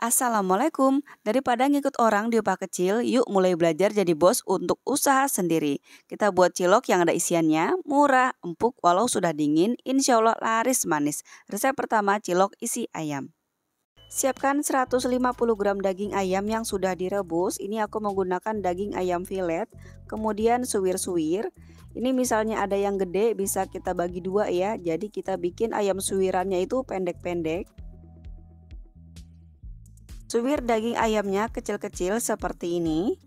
Assalamualaikum, daripada ngikut orang di upah kecil, yuk mulai belajar jadi bos untuk usaha sendiri. Kita buat cilok yang ada isiannya, murah, empuk walau sudah dingin, insya Allah laris manis. Resep pertama, cilok isi ayam. Siapkan 150 gram daging ayam yang sudah direbus. Ini aku menggunakan daging ayam filet, kemudian suwir-suwir. Ini misalnya ada yang gede bisa kita bagi dua ya, jadi kita bikin ayam suwirannya itu pendek-pendek. Suwir daging ayamnya kecil-kecil seperti ini.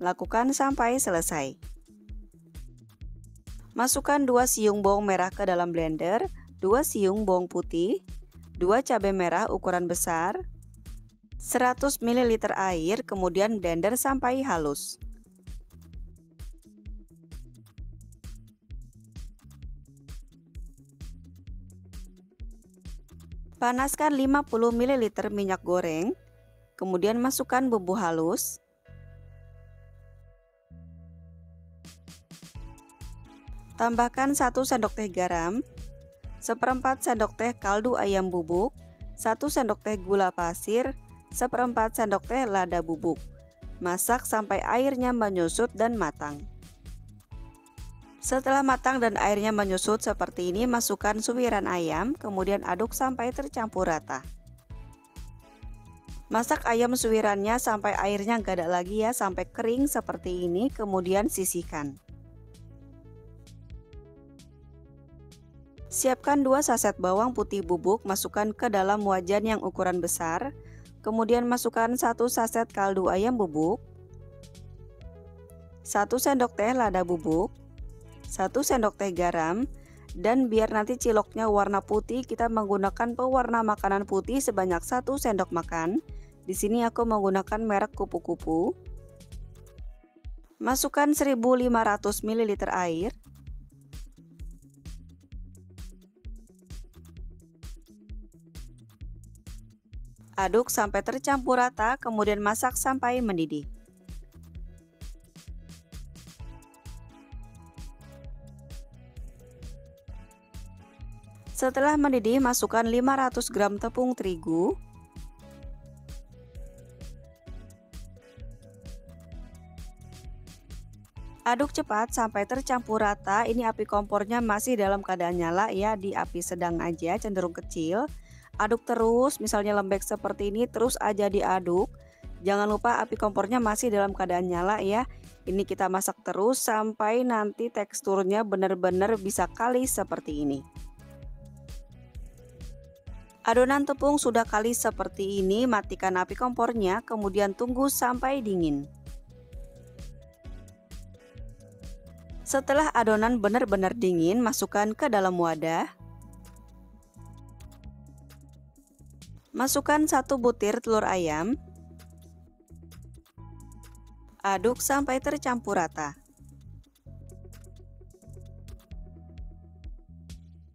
Lakukan sampai selesai. Masukkan 2 siung bawang merah ke dalam blender, 2 siung bawang putih, 2 cabai merah ukuran besar, 100 ml air, kemudian blender sampai halus. Panaskan 50 ml minyak goreng, kemudian masukkan bumbu halus. Tambahkan 1 sendok teh garam, 1/4 sendok teh kaldu ayam bubuk, 1 sendok teh gula pasir, 1/4 sendok teh lada bubuk. Masak sampai airnya menyusut dan matang. Setelah matang dan airnya menyusut seperti ini, masukkan suwiran ayam, kemudian aduk sampai tercampur rata. Masak ayam suwirannya sampai airnya gak ada lagi ya, sampai kering seperti ini, kemudian sisihkan. Siapkan 2 saset bawang putih bubuk, masukkan ke dalam wajan yang ukuran besar, kemudian masukkan 1 saset kaldu ayam bubuk, 1 sendok teh lada bubuk, 1 sendok teh garam, dan biar nanti ciloknya warna putih, kita menggunakan pewarna makanan putih sebanyak 1 sendok makan. Di sini aku menggunakan merek kupu-kupu. Masukkan 1500 ml air. Aduk sampai tercampur rata, kemudian masak sampai mendidih. Setelah mendidih, masukkan 500 gram tepung terigu, aduk cepat sampai tercampur rata. Ini api kompornya masih dalam keadaan nyala ya, di api sedang aja, cenderung kecil. Aduk terus, misalnya lembek seperti ini, terus aja diaduk. Jangan lupa api kompornya masih dalam keadaan nyala ya. Ini kita masak terus sampai nanti teksturnya benar-benar bisa kalis seperti ini. Adonan tepung sudah kalis seperti ini, matikan api kompornya, kemudian tunggu sampai dingin. Setelah adonan benar-benar dingin, masukkan ke dalam wadah. Masukkan 1 butir telur ayam. Aduk sampai tercampur rata.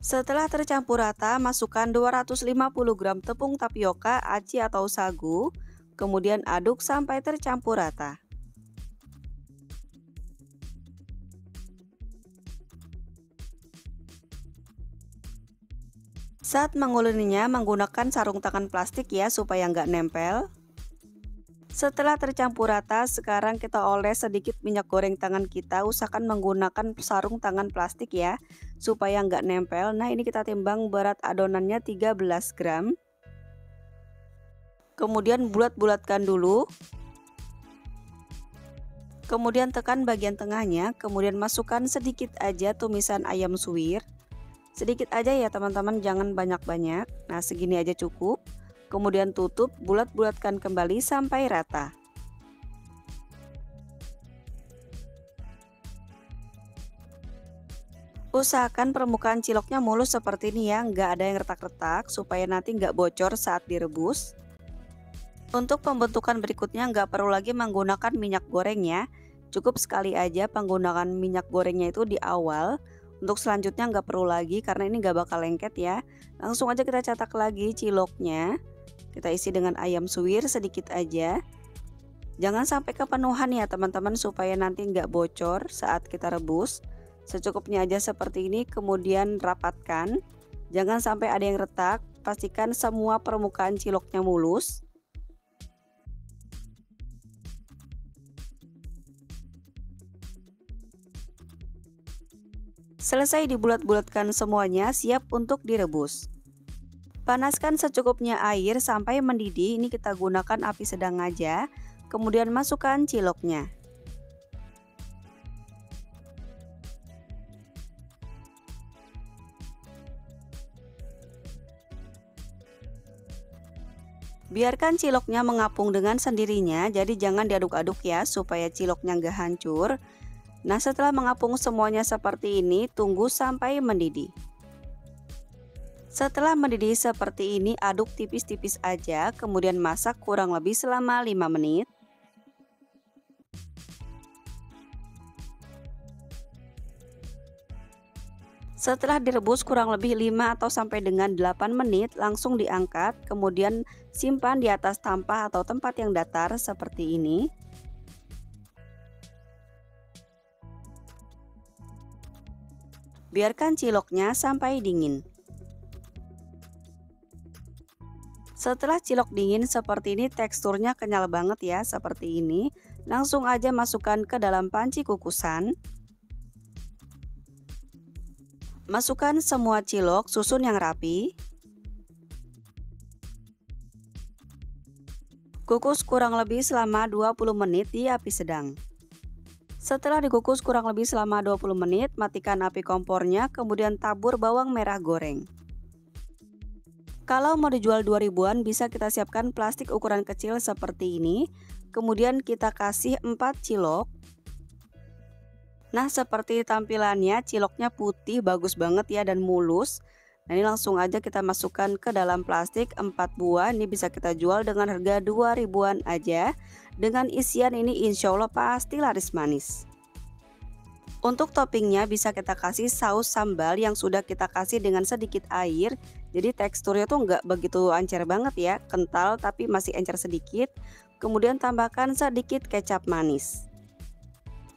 Setelah tercampur rata, masukkan 250 gram tepung tapioka, aci atau sagu, kemudian aduk sampai tercampur rata. Saat menguleninya, menggunakan sarung tangan plastik ya, supaya nggak nempel. Setelah tercampur rata, sekarang kita oles sedikit minyak goreng tangan kita. Usahakan menggunakan sarung tangan plastik ya, supaya nggak nempel. Nah, ini kita timbang berat adonannya 13 gram. Kemudian bulat-bulatkan dulu. Kemudian tekan bagian tengahnya, kemudian masukkan sedikit aja tumisan ayam suwir. Sedikit aja ya teman-teman, jangan banyak-banyak. Nah, segini aja cukup. Kemudian tutup, bulat-bulatkan kembali sampai rata. Usahakan permukaan ciloknya mulus seperti ini ya, nggak ada yang retak-retak supaya nanti nggak bocor saat direbus. Untuk pembentukan berikutnya nggak perlu lagi menggunakan minyak goreng ya. Cukup sekali aja penggunaan minyak gorengnya itu di awal. Untuk selanjutnya nggak perlu lagi karena ini nggak bakal lengket ya. Langsung aja kita cetak lagi ciloknya. Kita isi dengan ayam suwir sedikit aja. Jangan sampai kepenuhan ya teman-teman, supaya nanti nggak bocor saat kita rebus. Secukupnya aja seperti ini, kemudian rapatkan. Jangan sampai ada yang retak. Pastikan semua permukaan ciloknya mulus. Selesai dibulat-bulatkan semuanya, siap untuk direbus. Panaskan secukupnya air sampai mendidih, ini kita gunakan api sedang aja. Kemudian masukkan ciloknya. Biarkan ciloknya mengapung dengan sendirinya, jadi jangan diaduk-aduk ya, supaya ciloknya nggak hancur. Nah, setelah mengapung semuanya seperti ini, tunggu sampai mendidih. Setelah mendidih seperti ini, aduk tipis-tipis aja, kemudian masak kurang lebih selama 5 menit. Setelah direbus kurang lebih 5 atau sampai dengan 8 menit, langsung diangkat, kemudian simpan di atas tampah atau tempat yang datar seperti ini. Biarkan ciloknya sampai dingin. Setelah cilok dingin seperti ini, teksturnya kenyal banget ya, seperti ini. Langsung aja masukkan ke dalam panci kukusan. Masukkan semua cilok, susun yang rapi. Kukus kurang lebih selama 20 menit di api sedang. Setelah dikukus kurang lebih selama 20 menit, matikan api kompornya, kemudian tabur bawang merah goreng. Kalau mau dijual 2000-an, bisa kita siapkan plastik ukuran kecil seperti ini. Kemudian kita kasih 4 cilok. Nah, seperti tampilannya, ciloknya putih bagus banget ya dan mulus. Nah, ini langsung aja kita masukkan ke dalam plastik 4 buah. Ini bisa kita jual dengan harga 2000-an aja. Dengan isian ini insya Allah pasti laris manis. Untuk toppingnya bisa kita kasih saus sambal yang sudah kita kasih dengan sedikit air. Jadi teksturnya tuh nggak begitu encer banget ya, kental tapi masih encer sedikit. Kemudian tambahkan sedikit kecap manis.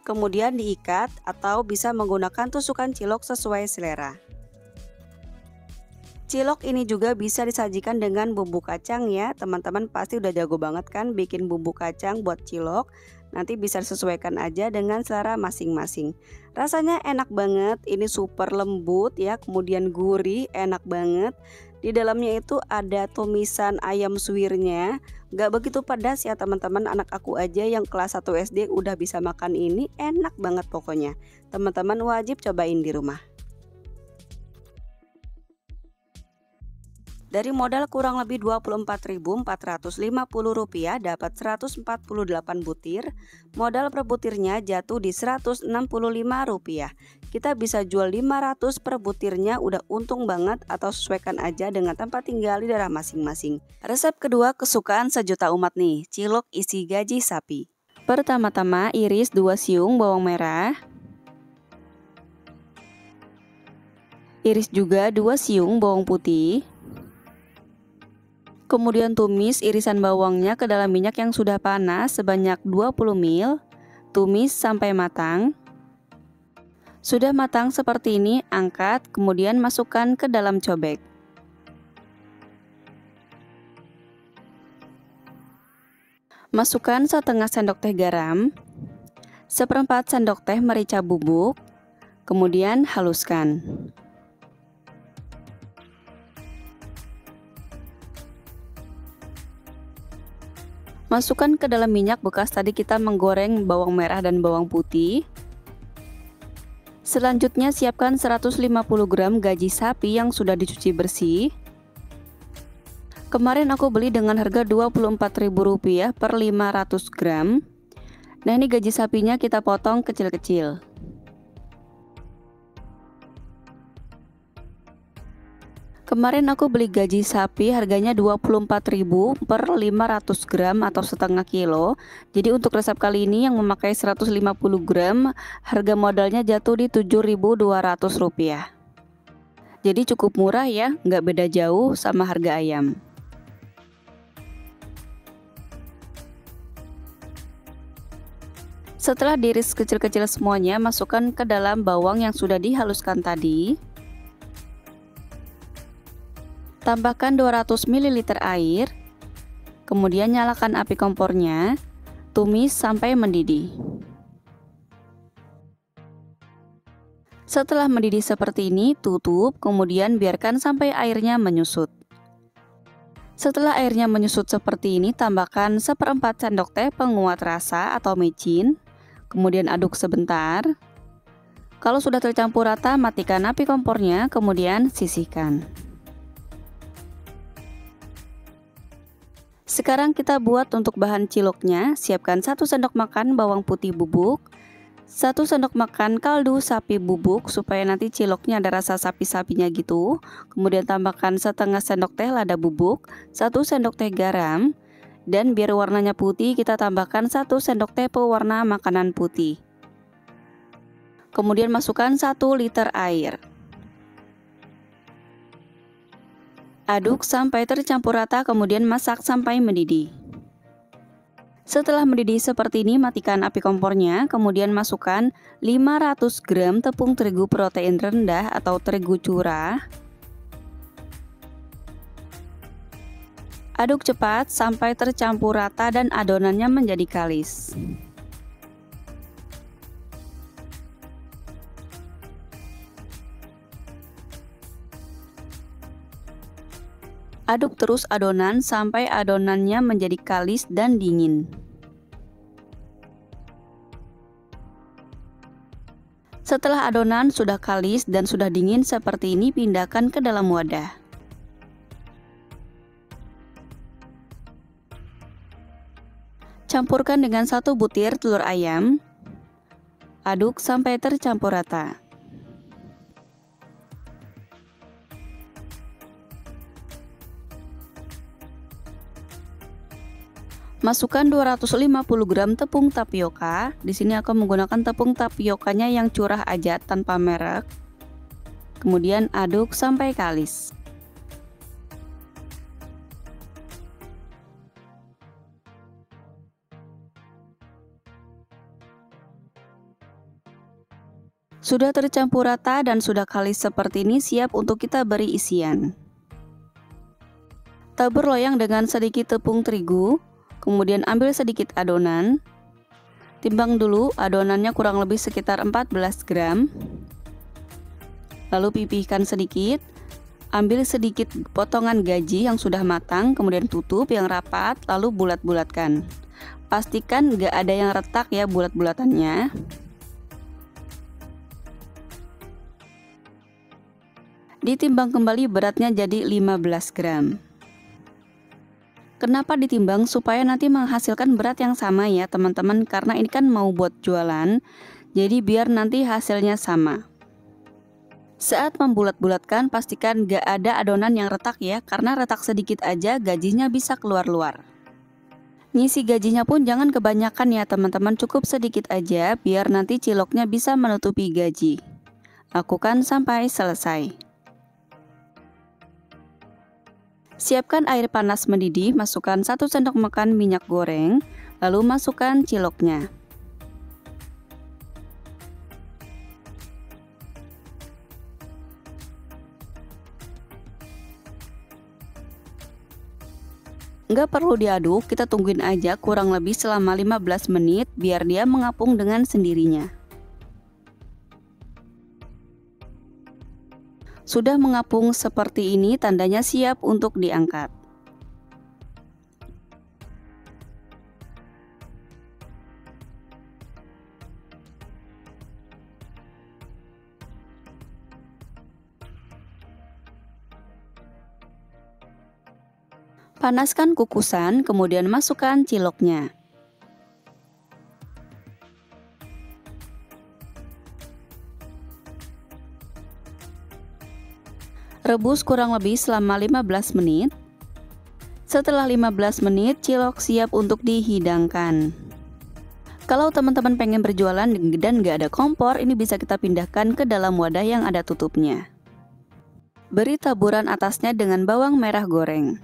Kemudian diikat atau bisa menggunakan tusukan cilok sesuai selera. Cilok ini juga bisa disajikan dengan bumbu kacang ya. Teman-teman pasti udah jago banget kan bikin bumbu kacang buat cilok. Nanti bisa disesuaikan aja dengan selera masing-masing. Rasanya enak banget, ini super lembut ya, kemudian gurih, enak banget. Di dalamnya itu ada tumisan ayam suwirnya. Gak begitu pedas ya teman-teman, anak aku aja yang kelas 1 SD udah bisa makan ini, enak banget pokoknya. Teman-teman wajib cobain di rumah. Dari modal kurang lebih Rp24.450 dapat 148 butir. Modal per butirnya jatuh di Rp165. Kita bisa jual 500 per butirnya, udah untung banget, atau sesuaikan aja dengan tempat tinggal di daerah masing-masing. Resep kedua kesukaan sejuta umat nih, cilok isi gaji sapi. Pertama-tama iris 2 siung bawang merah. Iris juga 2 siung bawang putih. Kemudian tumis irisan bawangnya ke dalam minyak yang sudah panas sebanyak 20 ml. Tumis sampai matang. Sudah matang seperti ini, angkat, kemudian masukkan ke dalam cobek. Masukkan setengah sendok teh garam, seperempat sendok teh merica bubuk, kemudian haluskan. Masukkan ke dalam minyak bekas tadi kita menggoreng bawang merah dan bawang putih. Selanjutnya siapkan 150 gram gaji sapi yang sudah dicuci bersih. Kemarin aku beli dengan harga Rp24.000 per 500 gram. Nah, ini gaji sapinya kita potong kecil-kecil. Kemarin aku beli gaji sapi harganya Rp24.000 per 500 gram atau setengah kilo. Jadi untuk resep kali ini yang memakai 150 gram, harga modalnya jatuh di Rp7.200. Jadi cukup murah ya, nggak beda jauh sama harga ayam. Setelah diiris kecil-kecil semuanya, masukkan ke dalam bawang yang sudah dihaluskan tadi. Tambahkan 200 ml air, kemudian nyalakan api kompornya, tumis sampai mendidih. Setelah mendidih seperti ini, tutup, kemudian biarkan sampai airnya menyusut. Setelah airnya menyusut seperti ini, tambahkan 1/4 sendok teh penguat rasa atau micin, kemudian aduk sebentar. Kalau sudah tercampur rata, matikan api kompornya, kemudian sisihkan. Sekarang kita buat untuk bahan ciloknya. Siapkan 1 sendok makan bawang putih bubuk, 1 sendok makan kaldu sapi bubuk supaya nanti ciloknya ada rasa sapi-sapinya gitu. Kemudian tambahkan setengah sendok teh lada bubuk, 1 sendok teh garam, dan biar warnanya putih kita tambahkan 1 sendok teh pewarna makanan putih. Kemudian masukkan 1 liter air. Aduk sampai tercampur rata, kemudian masak sampai mendidih. Setelah mendidih seperti ini, matikan api kompornya, kemudian masukkan 500 gram tepung terigu protein rendah atau terigu curah. Aduk cepat sampai tercampur rata dan adonannya menjadi kalis. Aduk terus adonan sampai adonannya menjadi kalis dan dingin. Setelah adonan sudah kalis dan sudah dingin seperti ini, pindahkan ke dalam wadah. Campurkan dengan 1 butir telur ayam. Aduk sampai tercampur rata. Masukkan 250 gram tepung tapioka. Di sini aku menggunakan tepung tapiokanya yang curah aja tanpa merek. Kemudian aduk sampai kalis. Sudah tercampur rata dan sudah kalis seperti ini, siap untuk kita beri isian. Tabur loyang dengan sedikit tepung terigu. Kemudian ambil sedikit adonan, timbang dulu adonannya kurang lebih sekitar 14 gram. Lalu pipihkan sedikit, ambil sedikit potongan gaji yang sudah matang, kemudian tutup yang rapat, lalu bulat-bulatkan. Pastikan nggak ada yang retak ya bulat-bulatannya. Ditimbang kembali, beratnya jadi 15 gram. Kenapa ditimbang? Supaya nanti menghasilkan berat yang sama ya teman-teman, karena ini kan mau buat jualan, jadi biar nanti hasilnya sama. Saat membulat-bulatkan, pastikan gak ada adonan yang retak ya, karena retak sedikit aja gajinya bisa keluar-luar. Ngisi gajinya pun jangan kebanyakan ya teman-teman, cukup sedikit aja biar nanti ciloknya bisa menutupi gaji. Lakukan sampai selesai. Siapkan air panas mendidih, masukkan 1 sendok makan minyak goreng, lalu masukkan ciloknya. Nggak perlu diaduk, kita tungguin aja kurang lebih selama 15 menit biar dia mengapung dengan sendirinya. Sudah mengapung seperti ini, tandanya siap untuk diangkat. Panaskan kukusan, kemudian masukkan ciloknya. Rebus kurang lebih selama 15 menit. Setelah 15 menit, cilok siap untuk dihidangkan. Kalau teman-teman pengen berjualan dan nggak ada kompor, ini bisa kita pindahkan ke dalam wadah yang ada tutupnya. Beri taburan atasnya dengan bawang merah goreng.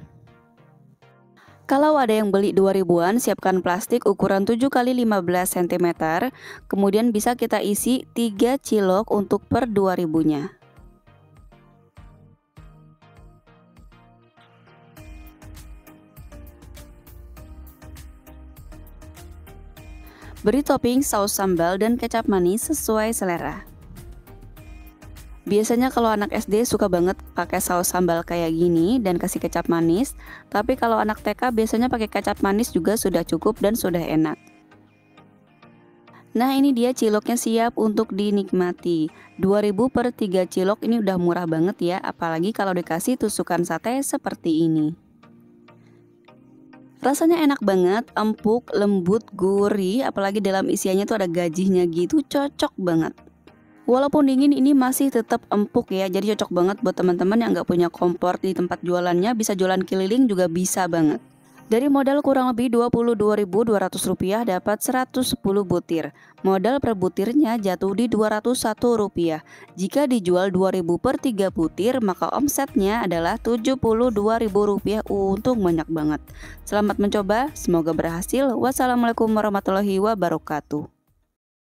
Kalau ada yang beli 2000-an, siapkan plastik ukuran 7x15 cm, kemudian bisa kita isi 3 cilok untuk per 2000-nya. Beri topping saus sambal dan kecap manis sesuai selera. Biasanya kalau anak SD suka banget pakai saus sambal kayak gini dan kasih kecap manis, tapi kalau anak TK biasanya pakai kecap manis juga sudah cukup dan sudah enak. Nah, ini dia ciloknya siap untuk dinikmati. 2.000 per 3 cilok ini udah murah banget ya, apalagi kalau dikasih tusukan sate seperti ini. Rasanya enak banget, empuk, lembut, gurih, apalagi dalam isiannya tuh ada gajinya gitu, cocok banget. Walaupun dingin ini masih tetap empuk ya, jadi cocok banget buat teman-teman yang nggak punya kompor di tempat jualannya, bisa jualan keliling juga bisa banget. Dari modal kurang lebih Rp22.200 dapat 110 butir. Modal per butirnya jatuh di Rp201. Jika dijual 2.000 per 3 butir, maka omsetnya adalah Rp72.000. Untung banyak banget. Selamat mencoba, semoga berhasil. Wassalamualaikum warahmatullahi wabarakatuh.